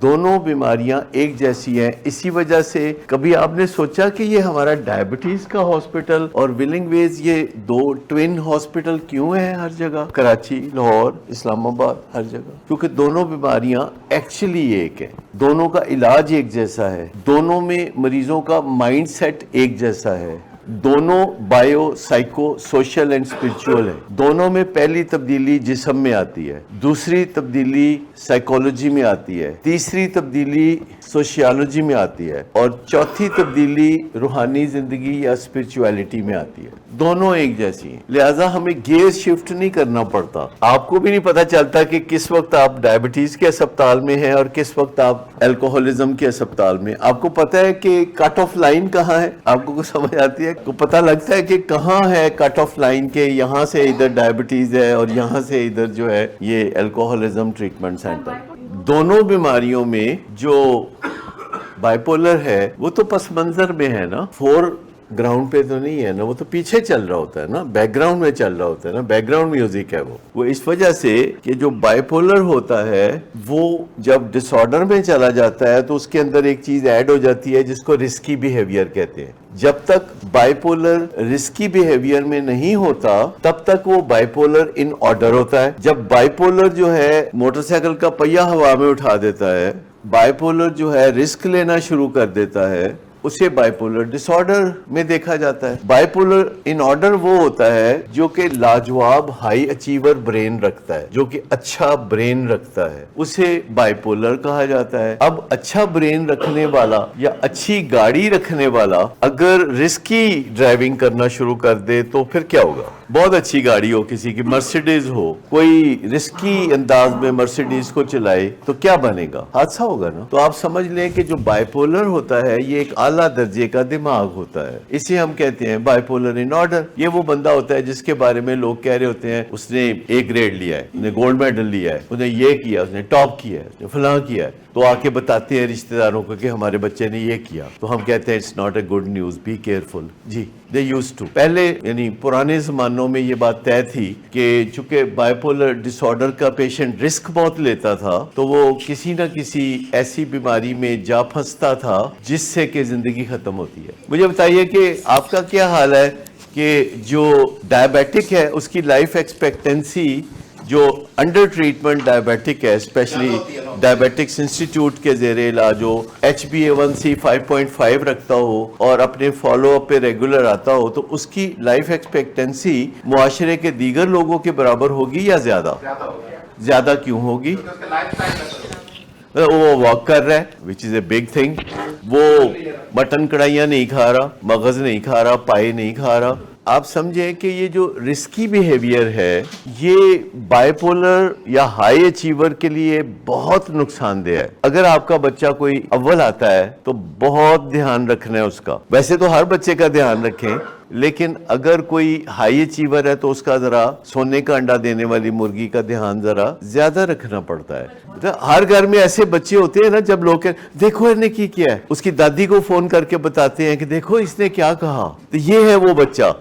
دونوں بیماریاں ایک جیسی ہیں. اسی وجہ سے کبھی آپ نے سوچا کہ یہ ہمارا ڈائبٹیز کا ہاسپٹل اور ولنگ ویز یہ دو ٹوین ہاسپٹل کیوں ہیں ہر جگہ؟ کراچی، لاہور، اسلام آباد، ہر جگہ. کیونکہ دونوں بیماریاں ایکچولی ایک ہیں، دونوں کا علاج ایک جیسا ہے، دونوں میں مریضوں کا مائنڈ سیٹ ایک جیسا ہے، دونوں bio psycho social and spiritual ہیں. دونوں میں پہلی تبدیلی جسم میں آتی ہے، دوسری تبدیلی سائیکولوجی میں آتی ہے، تیسری تبدیلی سوشیالوجی میں آتی ہے، اور چوتھی تبدیلی روحانی زندگی یا اسپرچویلٹی میں آتی ہے. دونوں ایک جیسی ہیں، لہٰذا ہمیں گیئر شفٹ نہیں کرنا پڑتا. آپ کو بھی نہیں پتا چلتا کہ کس وقت آپ ڈائبٹیز کے اسپتال میں ہیں اور کس وقت آپ الکوہولزم کے اسپتال میں. آپ کو پتا ہے کہ کٹ آف لائن کہاں ہے؟ آپ کو سمجھ آتی ہے؟ کو پتا لگتا ہے کہ کہاں ہے کٹ آف لائن کے یہاں سے ادھر ڈائبٹیز ہے اور یہاں سے ادھر جو ہے یہ الکوہولزم ٹریٹمنٹ سینٹر. دونوں بیماریوں میں جو بائیپولر ہے وہ تو پس منظر میں ہے نا، فور گراؤنڈ پہ تو نہیں ہے نا، وہ تو پیچھے چل رہا ہوتا ہے نا، بیک گراؤنڈ میں چل رہا ہوتا ہے نا، بیک گراؤنڈ میوزک ہے وہ اس وجہ سے کہ جو بائیپولر ہوتا ہے وہ جب ڈس آرڈر میں چلا جاتا ہے تو اس کے اندر ایک چیز ایڈ ہو جاتی ہے جس کو رسکی بیہیویئر کہتے ہیں. جب تک بائیپولر رسکی بیہیویئر میں نہیں ہوتا تب تک وہ بائیپولر ان آرڈر ہوتا ہے. جب بائیپولر جو ہے موٹر سائیکل کا پہیہ ہوا میں اٹھا دیتا ہے، بائیپولر جو ہے رسک لینا شروع کر دیتا ہے، اسے بائیپولر ڈس آرڈر میں دیکھا جاتا ہے. بائیپولر ان آرڈر وہ ہوتا ہے جو کہ لاجواب ہائی اچیور برین رکھتا ہے، جو کہ اچھا برین رکھتا ہے، اسے بائیپولر کہا جاتا ہے. اب اچھا برین رکھنے والا یا اچھی گاڑی رکھنے والا اگر رسکی ڈرائیونگ کرنا شروع کر دے تو پھر کیا ہوگا؟ بہت اچھی گاڑی ہو، کسی کی مرسیڈیز ہو، کوئی رسکی انداز میں مرسیڈیز کو چلائے تو کیا بنے گا؟ حادثہ ہوگا نا. تو آپ سمجھ لیں کہ جو بائیپولر ہوتا ہے یہ ایک اعلیٰ درجے کا دماغ ہوتا ہے، اسے ہم کہتے ہیں بائیپولر ان آرڈر. یہ وہ بندہ ہوتا ہے جس کے بارے میں لوگ کہہ رہے ہوتے ہیں اس نے A گریڈ لیا ہے، اس نے گولڈ میڈل لیا ہے، اس نے یہ کیا، اس نے ٹاپ کیا ہے، اس نے فلاں کیا ہے، تو آ کے بتاتے ہیں رشتہ داروں کو کہ ہمارے بچے نے یہ کیا، تو ہم کہتے ہیں it's not a good news, be careful. جی دے یوز ٹو. پہلے یعنی پرانے زمانوں میں یہ بات طے تھی کہ چونکہ بائیپولر ڈس آرڈر کا پیشنٹ رسک بہت لیتا تھا تو وہ کسی نہ کسی ایسی بیماری میں جا پھنستا تھا جس سے کہ زندگی ختم ہوتی ہے. مجھے بتائیے کہ آپ کا کیا حال ہے کہ جو ڈائبیٹک ہے اس کی لائف ایکسپیکٹنسی جو انڈر ٹریٹمنٹ ڈائبیٹک ہے، اسپیشلی ڈائبیٹکس انسٹیٹیوٹ کے زیر علاج ہو، HbA1c 5.5 رکھتا ہو اور اپنے فالو اپ پہ ریگولر آتا ہو، تو اس کی لائف ایکسپیکٹنسی معاشرے کے دیگر لوگوں کے برابر ہوگی یا زیادہ؟ زیادہ کیوں ہوگی؟ وہ واک کر رہا ہے وچ از اے بگ تھنگ، وہ مٹن کڑھائیاں نہیں کھا رہا، مغز نہیں کھا رہا، پائے نہیں کھا رہا. آپ سمجھیں کہ یہ جو رسکی بیہیویئر ہے یہ بائیپولر یا ہائی اچیور کے لیے بہت نقصان دہ ہے. اگر آپ کا بچہ کوئی اول آتا ہے تو بہت دھیان رکھنا ہے اس کا. ویسے تو ہر بچے کا دھیان رکھیں، لیکن اگر کوئی ہائی اچیور ہے تو اس کا ذرا سونے کا انڈا دینے والی مرغی کا دھیان ذرا زیادہ رکھنا پڑتا ہے. ہر گھر میں ایسے بچے ہوتے ہیں نا جب لوگ دیکھو اس نے کی کیا ہے، اس کی دادی کو فون کر کے بتاتے ہیں کہ دیکھو اس نے کیا کہا، تو یہ ہے وہ بچہ